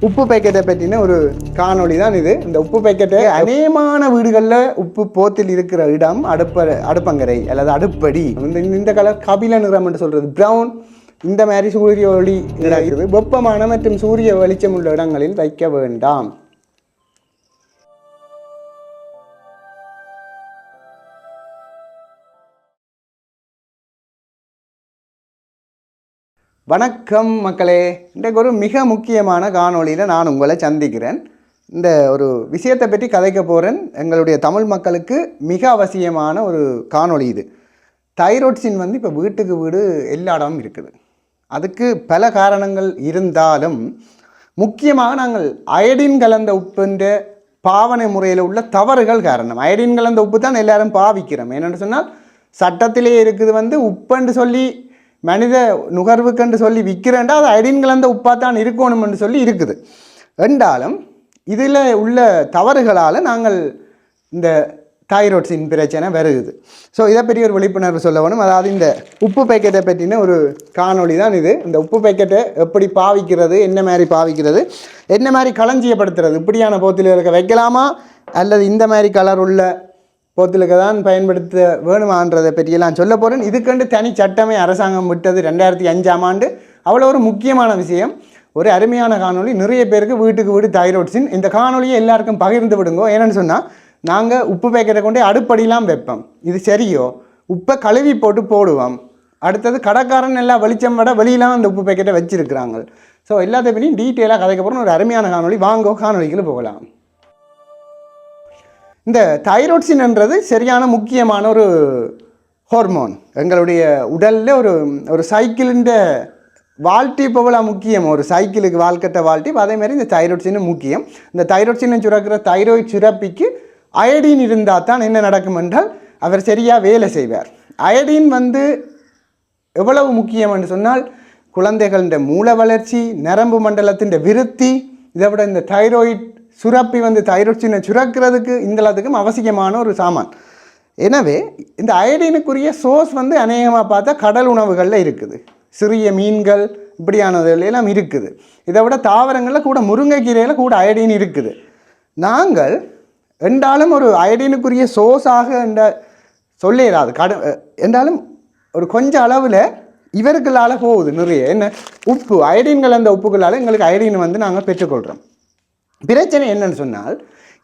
உப்பு பேக்கெட்டை பற்றின ஒரு காணொளி தான் இது. இந்த உப்பு பேக்கெட்டை அநேகமான வீடுகளில் உப்பு போத்தில் இருக்கிற இடம் அடுப்பங்கரை அல்லது அடுப்படி. இந்த கலர் கபில நிறம் என்று சொல்கிறது ப்ரௌன். இந்த மாதிரி சூரிய ஒளி இருக்குது. வெப்பமான மற்றும் சூரிய வெளிச்சம் உள்ள இடங்களில் வைக்க வேண்டாம். வணக்கம் மக்களே, இன்றைக்கு ஒரு மிக முக்கியமான காணொளியில் நான் உங்களை சந்திக்கிறேன். இந்த ஒரு விஷயத்தை பற்றி கதைக்க போகிறேன். எங்களுடைய தமிழ் மக்களுக்கு மிக அவசியமான ஒரு காணொளி இது. தைராய்ட்ஸின் இப்போ வீட்டுக்கு வீடு எல்லா இடமும் இருக்குது. அதுக்கு பல காரணங்கள் இருந்தாலும் முக்கியமாக நாங்கள் அயடின் கலந்த உப்புன்ற பாவனை முறையில் உள்ள தவறுகள் காரணம். அயடின் கலந்த உப்பு தான் எல்லாரும் பாவிக்கிறோம். என்னென்னு சொன்னால் சட்டத்திலே இருக்குது உப்புன்னு சொல்லி மனித நுகர்வுக்கென்று சொல்லி விற்கிறேன்டா அது அயடின் கலந்த உப்பாக தான் இருக்கணும்னு சொல்லி இருக்குது. என்றாலும் இதில் உள்ள தவறுகளால் நாங்கள் இந்த தைராய்ட்ஸின் பிரச்சனை வருகுது. ஸோ இதை பற்றி ஒரு விழிப்புணர்வு சொல்ல வேணும். அதாவது இந்த உப்பு பேக்கெட்டை பற்றின ஒரு காணொளி தான் இது. இந்த உப்பு பேக்கெட்டை எப்படி பாவிக்கிறது, என்ன மாதிரி பாவிக்கிறது, என்ன மாதிரி களஞ்சியப்படுத்துறது, இப்படியான போத்தில்களுக்கு வைக்கலாமா அல்லது இந்த மாதிரி கலர் உள்ள போத்திலுக்கு தான் பயன்படுத்த வேணுமான்றதை பற்றியெல்லாம் சொல்ல போகிறேன். இதுக்கண்டு தனி சட்டமே அரசாங்கம் விட்டது 2005ஆம் ஆண்டு. அவ்வளோ ஒரு முக்கியமான விஷயம். ஒரு அருமையான காணொளி. நிறைய பேருக்கு வீட்டுக்கு வீடு தைராய்ட்ஸின் இந்த காணொலியை எல்லாருக்கும் பகிர்ந்து விடுங்க. ஏன்னு சொன்னால் நாங்கள் உப்பு பேக்கெட்டை கொண்டே அடுப்படிலாம் வைப்போம். இது சரியோ? உப்பை கழுவி போடுவோம். அடுத்தது கடைக்காரன் எல்லாம் வெளிச்சம் விட வெளியெலாம் அந்த உப்பு பேக்கெட்டை வச்சுருக்கிறாங்க. ஸோ எல்லாத்தையும் பற்றியும் டீட்டெயிலாக கதைக்க போகிறோம். ஒரு அருமையான காணொலி. வாங்கோ காணொலிக்குள்ள போகலாம். இந்த தைராய்ட்ஸின்ன்றது சரியான முக்கியமான ஒரு ஹார்மோன். எங்களுடைய உடலில் ஒரு சைக்கிளின் வாழ்த்தி போகல முக்கியம். ஒரு சைக்கிளுக்கு வாழ்க்கட்ட வாழ்த்தி அதேமாதிரி இந்த தைராய்ட்ஸின் முக்கியம். இந்த தைராய்ட்ஸினை சுரக்கிற தைராய்டு சுரப்பிக்கு அயடின் இருந்தால் தான் என்ன நடக்கும் என்றால் அவர் சரியாக வேலை செய்வார். அயடின் எவ்வளவு முக்கியம் என்று சொன்னால் குழந்தைகளின் மூல வளர்ச்சி, நரம்பு மண்டலத்தின் விருத்தி, இதை விட இந்த தைராய்டு சுரப்பி தைராய்ட்ஸினை சுரக்கிறதுக்கு இந்தளத்துக்கும் அவசியமான ஒரு சாமான். எனவே இந்த அயடினுக்குரிய சோர்ஸ் அநேகமாக பார்த்தா கடல் உணவுகளில் இருக்குது. சிறிய மீன்கள் இப்படியானதுல எல்லாம் இருக்குது. இதை விட தாவரங்களில் கூட முருங்கைக்கீரையில் கூட அயடின் இருக்குது. நாங்கள் என்றாலும் ஒரு அயடினுக்குரிய சோர்ஸாக சொல்லிடாது என்றாலும் ஒரு கொஞ்சம் அளவில் இவர்களால் போகுது நிறைய. என்ன உப்பு அயடின்கள் அந்த உப்புகளால் எங்களுக்கு அயடின் நாங்கள் பெற்றுக்கொள்கிறோம். பிரச்சனை என்னன்னு சொன்னால்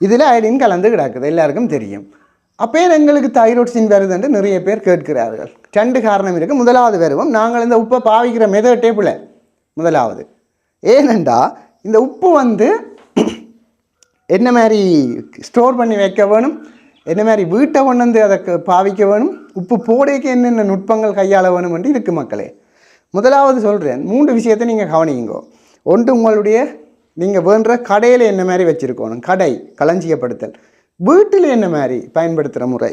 இதில் அயடின் கலந்து கிடக்குது, எல்லாருக்கும் தெரியும். அப்போ எங்களுக்கு தைராய்ட்ஸின் வருதுன்னு நிறைய பேர் கேட்கிறார்கள். 2 காரணம் இருக்குது. முதலாவது வருவோம், நாங்கள் இந்த உப்பை பாவிக்கிற மெதட்டே பிள்ளை. முதலாவது ஏனெண்டா இந்த உப்பு என்ன மாதிரி ஸ்டோர் பண்ணி வைக்க வேணும், என்ன மாதிரி வீட்டை கொண்டு அதை பாவிக்க வேணும், உப்பு போடைக்கு என்னென்ன நுட்பங்கள் கையாள வேணும் என்று இருக்குது மக்களே. முதலாவது சொல்கிறேன், 3 விஷயத்தை நீங்கள் கவனிங்கோ. ஒன்று, உங்களுடைய நீங்கள் வேண்டுற கடையில் என்ன மாதிரி வச்சுருக்கணும், கடை களஞ்சியப்படுத்தல். வீட்டில் என்ன மாதிரி பயன்படுத்துகிற முறை,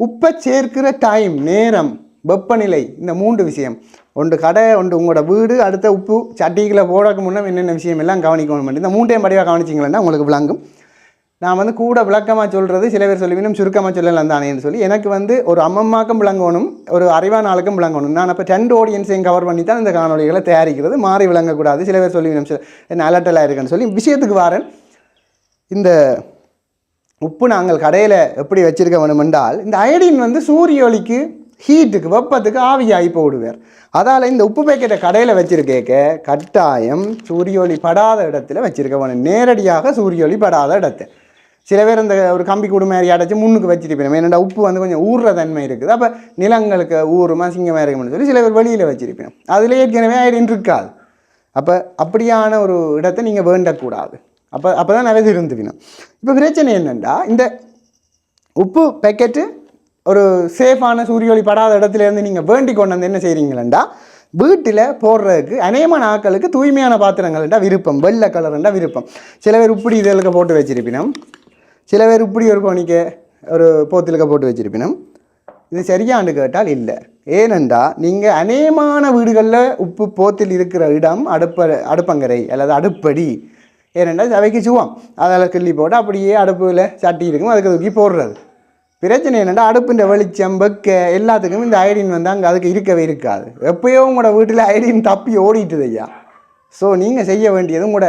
உப்பை சேர்க்கிற டைம், நேரம், வெப்பநிலை, இந்த 3 விஷயம். ஒன்று கடை, ஒன்று உங்களோட வீடு, அடுத்த உப்பு சட்டிகளை போடக்கு முன்னே என்னென்ன விஷயம் எல்லாம் கவனிக்கணும். இந்த 3 படிவாக கவனிச்சிங்களேன்னா உங்களுக்கு விளங்கும். நான் கூட விளக்கமாக சொல்கிறது, சில பேர் சொல்லுவீனும் சுருக்கமாக சொல்லலாம் தானேன்னு சொல்லி. எனக்கு ஒரு அம்மம்மாக்கும் விளங்கணும், ஒரு அறிவான ஆளுக்கும் விளங்கணும். நான் அப்போ 2 ஆடியன்ஸையும் கவர் பண்ணி தான் இந்த காணொலிகளை தயாரிக்கிறது. மாறி விளங்கக்கூடாது. சில பேர் சொல்லுவீனும் என்ன அலட்டலாக இருக்குன்னு சொல்லி விஷயத்துக்கு வாரேன். இந்த உப்பு நாங்கள் கடையில் எப்படி வச்சுருக்க வேணும் என்றால், இந்த அயடின் சூரிய ஒளிக்கு, ஹீட்டுக்கு, வெப்பத்துக்கு ஆவியாகி போடுவார். அதால் இந்த உப்பு பேக்கெட்டை கடையில் வச்சுருக்க கட்டாயம் சூரிய ஒளி படாத இடத்துல வச்சுருக்க வேணும். நேரடியாக சூரிய ஒளி படாத இடத்தை. சில பேர் அந்த ஒரு கம்பி கூடு மாதிரி அடைச்சி முன்னுக்கு வச்சிருப்பேன். ஏன்னா உப்பு கொஞ்சம் ஊறுற தன்மை இருக்குது. அப்போ நிலங்களுக்கு ஊறுமா சிங்கமாக இருக்கும்னு சொல்லி சில பேர் வெளியில் வச்சிருப்பேன். அதில் ஏற்கனவே அயடின் இருக்காது. அப்படியான ஒரு இடத்தை நீங்கள் வேண்டக்கூடாது. அப்போ தான் நிறைய இருந்துக்கணும். இப்போ பிரச்சனை என்னென்னா, இந்த உப்பு பேக்கெட்டு ஒரு சேஃபான சூரிய ஒளி படாத இடத்துலேருந்து நீங்கள் வேண்டி கொண்டு என்ன செய்கிறீங்களா, வீட்டில் போடுறதுக்கு அநேகமான ஆட்களுக்கு தூய்மையான பாத்திரங்கள்ண்டா விருப்பம், வெள்ளை கலருண்டா விருப்பம். சில பேர் இப்படி இதழுக்க போட்டு வச்சிருப்பினோம், சில பேர் இப்படி ஒரு கோணிக்க ஒரு போத்திலுக்க போட்டு வச்சிருப்பினோம். இது சரியான்னு கேட்டால் இல்லை. ஏனென்றா நீங்கள் அநேகமான வீடுகளில் உப்பு போத்தில் இருக்கிற இடம் அடுப்பங்கரை அல்லது அடுப்படி. ஏனென்றால் அவைக்கு சுவம் அதில் கிள்ளி போட்டு அப்படியே அடுப்பில் சட்டி இருக்கும், அதுக்கு தூக்கி போடுறது. பிரச்சனை என்னென்னா அடுப்புன்ற வெளிச்சம் வெக்க எல்லாத்துக்கும் இந்த அயடின் அங்கே அதுக்கு இருக்கவே இருக்காது. எப்போயோ உங்களோட வீட்டில் அயடின் தப்பி ஓடிட்டுது ஐயா. ஸோ நீங்கள் செய்ய வேண்டியது உங்களோட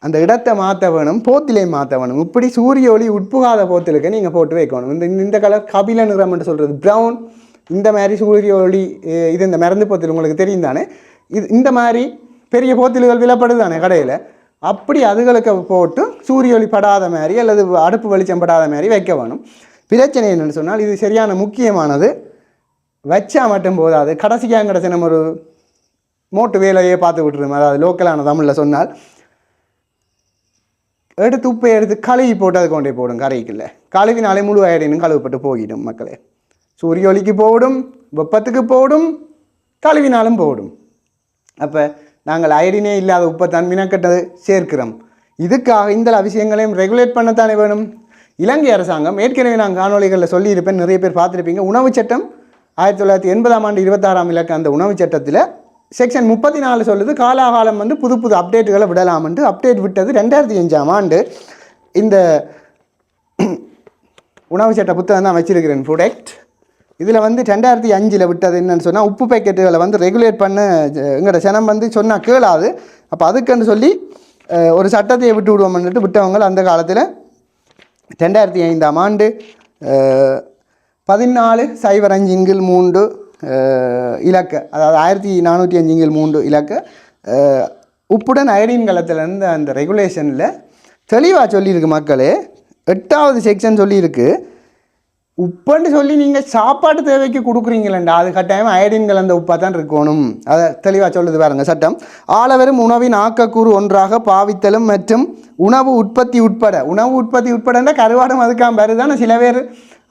அந்த இடத்தை மாற்ற வேணும், போத்திலே மாற்ற வேணும். இப்படி சூரிய ஒளி உட்புகாத போத்திலுக்கு நீங்கள் போட்டு வைக்கணும். இந்த கலர் கபில நிறம் என்று சொல்கிறது ப்ரௌன். இந்த மாதிரி சூரிய ஒளி இது இந்த மருந்து போத்தில் உங்களுக்கு தெரியும் தானே. இந்த மாதிரி பெரிய போத்தில்கள் விலப்படுது தானே கடையில். அப்படி அதுகளுக்கு போட்டு சூரிய ஒளி படாத மாதிரி அல்லது அடுப்பு வெளிச்சம் படாத மாதிரி வைக்க வேணும். பிரச்சனை என்னென்னு சொன்னால் இது சரியான முக்கியமானது. வச்சா மட்டும் போதாது, கடைசிக்காக கிடச்சி நம்ம ஒரு மோட்டு வேலையே பார்த்து விட்டுருவோம். அதாவது லோக்கலான தமிழில் சொன்னால் எடுத்து உப்பை எடுத்து கழுவி போட்டு அது கொண்டே போடும் கரைக்குள்ள. கழுவினாலே முழு அயடினும் கழுவப்பட்டு போயிடும் மக்களே. சூரிய ஒளிக்கு போடும், வெப்பத்துக்கு போடும், கழுவினாலும் போடும். அப்போ நாங்கள் அயடினே இல்லாத உப்பை தான் மினக்கட்டது சேர்க்கிறோம். இதுக்காக இந்த விஷயங்களையும் ரெகுலேட் பண்ணத்தானே வேணும். இலங்கை அரசாங்கம் ஏற்கனவே நான் காணொலிகளில் சொல்லியிருப்பேன், நிறைய பேர் பார்த்துருப்பீங்க. உணவு சட்டம் 1980ஆம் ஆண்டு 26ஆம் இலக்கு அந்த உணவு சட்டத்தில் செக்ஷன் 34 சொல்லுது காலாகாலம் வந்து புது புது அப்டேட்டுகளை விடலாம்ட்டு. அப்டேட் விட்டது 2005ஆம் ஆண்டு. இந்த உணவு சட்ட புத்தகம் தான் வச்சிருக்கிறேன், ஃபுட் ஆக்ட். இதில் வந்து 2005 விட்டது என்னன்னு சொன்னால் உப்பு பேக்கெட்டுகளை வந்து ரெகுலேட் பண்ண எங்களோட சனம் வந்து சொன்னால் கேளாது. அப்போ அதுக்குன்னு சொல்லி ஒரு சட்டத்தையை விட்டு விடுவோம்னுட்டு விட்டவங்க அந்த காலத்தில் 2005ஆம் ஆண்டு 14.05/3 இலக்க, அதாவது 1405/3 இலக்க உப்புடன் அயடின் கலத்திலேருந்து அந்த ரெகுலேஷனில் தெளிவாக சொல்லியிருக்கு மக்களே. 8வது செக்ஷன் சொல்லியிருக்கு, உப்புன்னு சொல்லி நீங்கள் சாப்பாட்டு தேவைக்கு கொடுக்குறீங்களேண்டா அது கட்டாயம் அயடின் கலந்த உப்பாக தான் இருக்கணும். அதை தெளிவாக சொல்லுது பாருங்கள் சட்டம். ஆளவரும் உணவின் ஆக்கக்கூறு ஒன்றாக பாவித்தலும் மற்றும் உணவு உற்பத்தி உட்படன்னா கருவாடும் அதுக்காக வருதானே. சில பேர்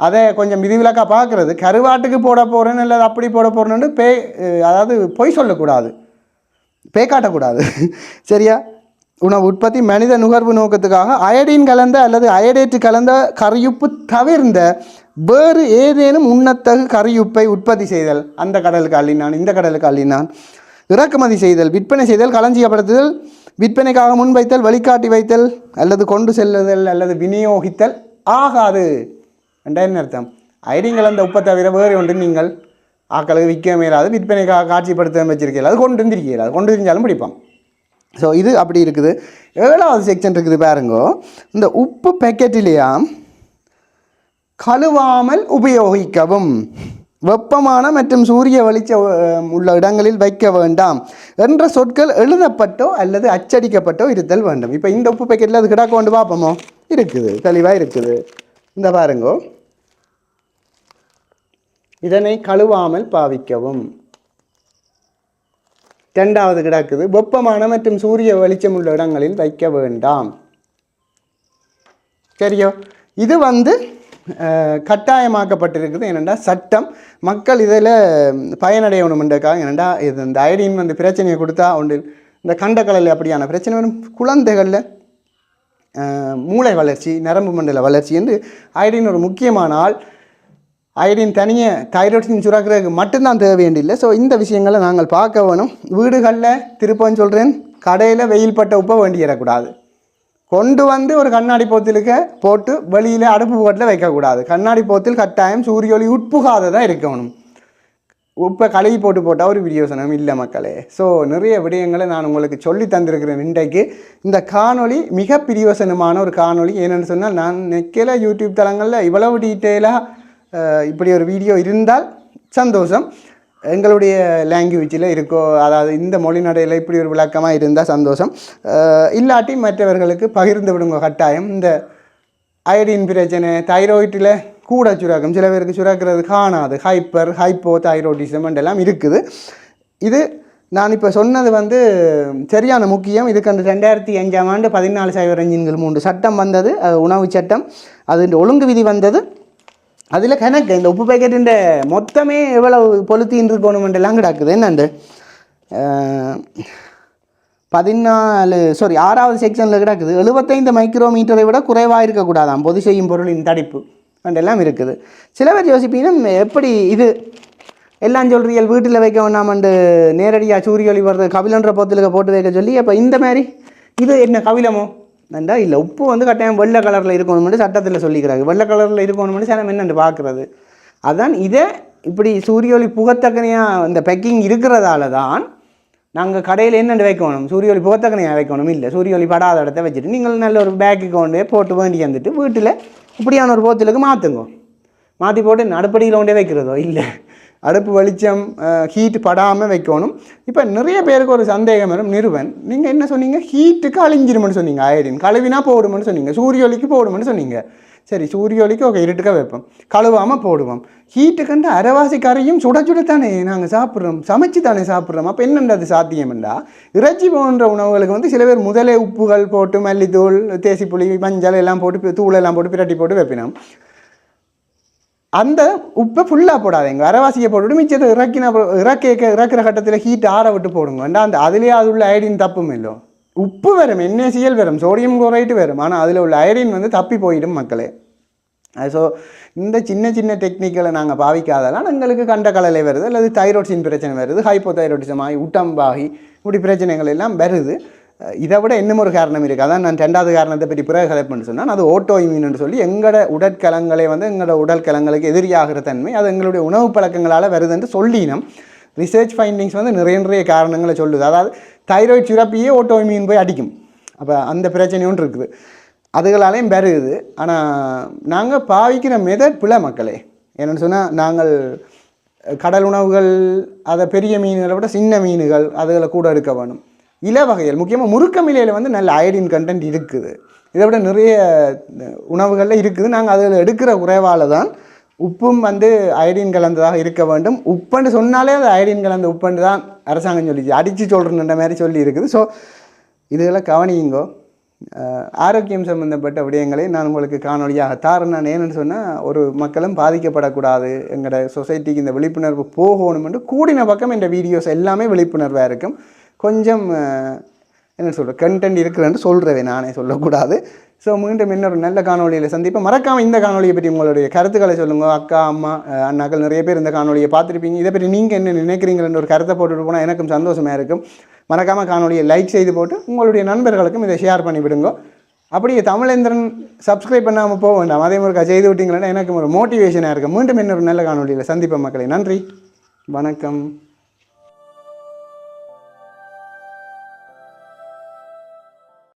அதை கொஞ்சம் விதிவிலக்காக பார்க்குறது, கருவாட்டுக்கு போட போகிறேன்னு இல்லை அப்படி போட போகிறேன்னு அதாவது பொய் சொல்லக்கூடாது, காட்டக்கூடாது. சரியா? உணவு உற்பத்தி மனித நுகர்வு நோக்கத்துக்காக அயடின் கலந்த அல்லது அயடேற்று கலந்த கரியுப்பு தவிர்ந்த வேறு ஏதேனும் உண்ணத்தகு கரியுப்பை உற்பத்தி செய்தல், அந்த கடலுக்கு அள்ளினான் இந்த கடலுக்கு அள்ளினான், இறக்குமதி செய்தல், விற்பனை செய்தல், களஞ்சியப்படுத்துதல், விற்பனைக்காக முன்வைத்தல், வழிகாட்டி வைத்தல் அல்லது கொண்டு செல்லுதல் அல்லது விநியோகித்தல் ஆகாது. என்ன அர்த்தம்? அயடின் கலந்த உப்பை தவிர வேறு ஒன்று நீங்கள் ஆக்களுக்கு விற்க மேலாது, விற்பனைக்காக காட்சிப்படுத்த வச்சிருக்கீங்க, அது கொண்டு இருந்திருக்கீங்க, அது கொண்டு தெரிஞ்சாலும் பிடிப்பான். ஸோ இது அப்படி இருக்குது. 7வது செக்ஷன் இருக்குது பாருங்கோ. இந்த உப்பு பேக்கெட்டிலேயா கழுவாமல் உபயோகிக்கவும், வெப்பமான மற்றும் சூரிய வெளிச்சம் உள்ள இடங்களில் வைக்க வேண்டாம் என்ற சொற்கள் எழுதப்பட்டோ அல்லது அச்சடிக்கப்பட்டோ இருத்தல் வேண்டும். இப்போ இந்த உப்பு பேக்கெட்டில் அது கிடக்க கொண்டு பார்ப்போமோ, இருக்குது, தெளிவாக இருக்குது. இந்த பாருங்கோ, இதனை கழுவாமல் பாவிக்கவும். 2வது கிடக்குது, வெப்பமான மற்றும் சூரிய வெளிச்சம் உள்ள இடங்களில் வைக்க வேண்டாம். சரியோ? இது வந்து கட்டாயமாக்கப்பட்டிருக்குது. என்னென்னா சட்டம் மக்கள் இதில் பயனடையணுமென்றக்காக. என்னென்னா இது இந்த அயடின் வந்து பிரச்சனையை கொடுத்தா ஒன்று இந்த கண்டக்கடலில் அப்படியான பிரச்சனை வரும். குழந்தைகளில் மூளை வளர்ச்சி, நரம்பு மண்டல வளர்ச்சி என்று அயடின் ஒரு முக்கியமான ஆள். அயடின் தனியே தைராய்டின் சுரக்கிறதுக்கு மட்டும்தான் தேவையில்லை. ஸோ இந்த விஷயங்களை நாங்கள் பார்க்க வேணும். வீடுகளில் திருப்பம் சொல்கிறேன், கடையில் வெயில் பட்ட உப்பை வேண்டியிடக்கூடாது. கொண்டு வந்து ஒரு கண்ணாடி போத்திலுக்கு போட்டு வெளியில் அடுப்பு போட்டில் வைக்கக்கூடாது. கண்ணாடி போத்தில் கட்டாயம் சூரிய ஒளி உட்புகாததாக இருக்கணும். உப்பை கழுவி போட்டால் ஒரு பிரயோசனம் இல்லை மக்களே. ஸோ நிறைய விடயங்களை நான் உங்களுக்கு சொல்லி தந்திருக்கிறேன் இன்றைக்கு. இந்த காணொளி மிக பிரயோசனமான ஒரு காணொளி. ஏன்னு சொன்னால் நான் நெக்கில யூடியூப் தளங்களில் இவ்வளவு டீட்டெயிலாக இப்படி ஒரு வீடியோ இருந்தால் சந்தோஷம். எங்களுடைய லாங்குவேஜில் இருக்கோ, அதாவது இந்த மொழி நடையில் இப்படி ஒரு விளக்கமாக இருந்தால் சந்தோஷம். இல்லாட்டி மற்றவர்களுக்கு பகிர்ந்து விடுங்க கட்டாயம். இந்த அயடின் பிரச்சனை, தைராய்டில் கூட சுரக்கும், சில பேருக்கு சுரக்கிறது காணாது, ஹைப்போ தைராய்டிசம் எல்லாம் இருக்குது. இது நான் இப்போ சொன்னது வந்து சரியான முக்கியம். இதுக்கு அந்த 2005ஆம் ஆண்டு 14.05/3 சட்டம் வந்தது, உணவு சட்டம். அது ஒழுங்கு விதி வந்தது. அதில் கணக்கு இந்த உப்பு பேக்கெட்டின் மொத்தமே எவ்வளவு பொலுத்தீன் இருக்கணுமெண்டெல்லாம் கிடக்குது. என்னண்டு 6வது செக்ஷனில் கிடக்குது, 75 மைக்ரோமீட்டரை விட குறைவாக இருக்கக்கூடாதாம் பொது செய்யும் பொருளின் தடிப்பு எல்லாம் இருக்குது. சில பேர் யோசிப்பீங்கன்னா எப்படி இது எல்லாம் சொல்கிறீர்கள் வீட்டில் வைக்க வேண்டாமண்டு நேரடியாக சூரிய ஒளி வர்றது கபிலன்ற போத்திலுக்கு போட்டு வைக்க சொல்லி. அப்போ இந்த மாதிரி இது என்ன கபிலமோ நண்டா? இல்லை, உப்பு வந்து கட்டாயம் வெள்ளை கலரில் இருக்கணும்னு சட்டத்தில் சொல்லிக்கிறாங்க. வெள்ளை கலரில் இருக்கணும்னு சனம் என்னென்று பார்க்குறது. அதான் இதை இப்படி சூரிய ஒளி புகத்தக்கனையாக இந்த பேக்கிங் இருக்கிறதால தான் நாங்கள் கடையில் என்னென்று வைக்கணும், சூரிய ஒளி போத்தக்கனையாக வைக்கணும், இல்லை சூரிய ஒளி படாத இடத்த வச்சுட்டு நீங்கள் நல்ல ஒரு பேக்கு கொண்டு போட்டு வேண்டி வந்துட்டு வீட்டில் இப்படியான ஒரு போத்தலுக்கு மாற்றுங்க. மாற்றி போட்டு அடுப்படியில் கொண்டே வைக்கிறதோ இல்லை, அடுப்பு வெளிச்சம் ஹீட் படாமல் வைக்கணும். இப்போ நிறைய பேருக்கு ஒரு சந்தேகம் வரும், நிறுவன் நீங்கள் என்ன சொன்னீங்க, ஹீட்டுக்கு அழிஞ்சிருமென்னு சொன்னீங்க, அயடின் கழுவினா போடுமென்னு சொன்னீங்க, சூரிய ஒளிக்கு போடுமென்னு சொன்னீங்க. சரி, சூரிய ஒளிக்கு ஓகே இருட்டுக்காக வைப்போம், கழுவாமல் போடுவோம். ஹீட்டுக்குண்டு அரைவாசி கரையும் சுட சுடத்தானே நாங்கள் சாப்பிட்றோம், சமைச்சு தானே சாப்பிட்றோம். அப்போ என்னென்றது சாத்தியம்ண்டா, இறைச்சி போன்ற உணவுகளுக்கு வந்து சில பேர் முதலே உப்புகள் போட்டு மல்லித்தூள் தேசிப்புளி மஞ்சள் எல்லாம் போட்டு தூள் எல்லாம் போட்டு பிரட்டி போட்டு வைப்பினோம். அந்த உப்பை ஃபுல்லாக போடாதீங்க, அரைவாசியை போட்டுவிட்டு மிச்சத்தை இறக்குற கட்டத்தில் ஹீட் ஆற விட்டு போடுங்க. அந்த அதுலேயே அது உள்ள அயடின் தப்பும் இல்லை. உப்பு வரும், NaCl வரும், சோடியம் குளோரைட்டு வரும், ஆனால் அதில் உள்ள அயடின் வந்து தப்பி போயிடும் மக்களே. ஸோ இந்த சின்ன சின்ன டெக்னிக்களை நாங்கள் பாவிக்காதெல்லாம் எங்களுக்கு கண்ட கலலை வருது, அல்லது தைராய்டின் பிரச்சனை வருது, ஹைப்போதைராய்டிசம் ஆகி உட்டம்பாகி இப்படி பிரச்சனைகள் எல்லாம் வருது. இதை விட இன்னும் ஒரு காரணம் இருக்குது. அதான் நான் ரெண்டாவது காரணத்தை பற்றி பிறகு கலைப்புன்னு சொன்னால், அது ஓட்டோ இம்யூன்னு சொல்லி எங்களோட உடற்கலங்களை வந்து எங்களோட உடற்கலங்களுக்கு எதிரியாகிற தன்மை அது எங்களுடைய உணவு பழக்கங்களால் வருதுன்னு சொல்லினோம். ரிசர்ச் ஃபைண்டிங்ஸ் வந்து நிறைய காரணங்களை சொல்லுது. அதாவது தைராய்டு சுரப்பியே ஓட்டோ இம்யூன் போய் அடிக்கும். அப்போ அந்த பிரச்சனையும் இருக்குது, அதுகளாலையும் வருது. ஆனால் நாங்கள் பாவிக்கிற மெதட் பிள்ளை மக்களே. என்னென்னு சொன்னால், நாங்கள் கடல் உணவுகள் அதை பெரிய மீன்களை விட சின்ன மீன்கள் அதுகளை கூட எடுக்க வேணும். இல வகைகள் முக்கியமாக முருக்கமிலையில் வந்து நல்ல அயடின் கண்டென்ட் இருக்குது, இதை விட நிறைய உணவுகளில் இருக்குது. நாங்கள் அதில் எடுக்கிற குறைவால் தான் உப்பும் வந்து அயடின் கலந்ததாக இருக்க வேண்டும். உப்புன்னு சொன்னாலே அது அயடின் கலந்த உப்புன்னு தான் அரசாங்கம் சொல்லிச்சு, அடித்து சொல்கிறன்ற மாதிரி சொல்லி இருக்குது. ஸோ இதெல்லாம் கவனியுங்கோ. ஆரோக்கியம் சம்பந்தப்பட்ட விடயங்களை நான் உங்களுக்கு காணொலியாக தாரேன். நான் ஏன்னு சொன்னால், ஒரு மக்களும் பாதிக்கப்படக்கூடாது, எங்களோட சொசைட்டிக்கு இந்த விழிப்புணர்வு போகணுமென்று கூடின பக்கம் இந்த வீடியோஸ் எல்லாமே விழிப்புணர்வாக இருக்கும். கொஞ்சம் என்ன சொல்கிற கண்டென்ட் இருக்குதுன்னு சொல்கிறேன், நானே சொல்லக்கூடாது. ஸோ மீண்டும் இன்னொரு நல்ல காணொலியில் சந்திப்போம். மறக்காமல் இந்த காணொலியை பற்றி உங்களுடைய கருத்துக்களை சொல்லுங்கள். அக்கா அம்மா அண்ணாக்கள் நிறைய பேர் இந்த காணொலியை பார்த்துருப்பீங்க. இதை பற்றி நீங்கள் என்ன நினைக்கிறீங்கன்னு ஒரு கருத்தை போட்டுட்டு போனால் எனக்கும் சந்தோஷமாக இருக்கும். மறக்காமல் காணொலியை லைக் செய்து போட்டு உங்களுடைய நண்பர்களுக்கும் இதை ஷேர் பண்ணிவிடுங்க. அப்படியே தமிழேந்திரன் சப்ஸ்கிரைப் பண்ணாமல் போக வேண்டாம், அதே மாதிரி செய்து விட்டிங்களேன்னா எனக்கு ஒரு மோட்டிவேஷனாக இருக்கும். மீண்டும் இன்னொரு நல்ல காணொலியில் சந்திப்போம் மக்களே. நன்றி, வணக்கம்.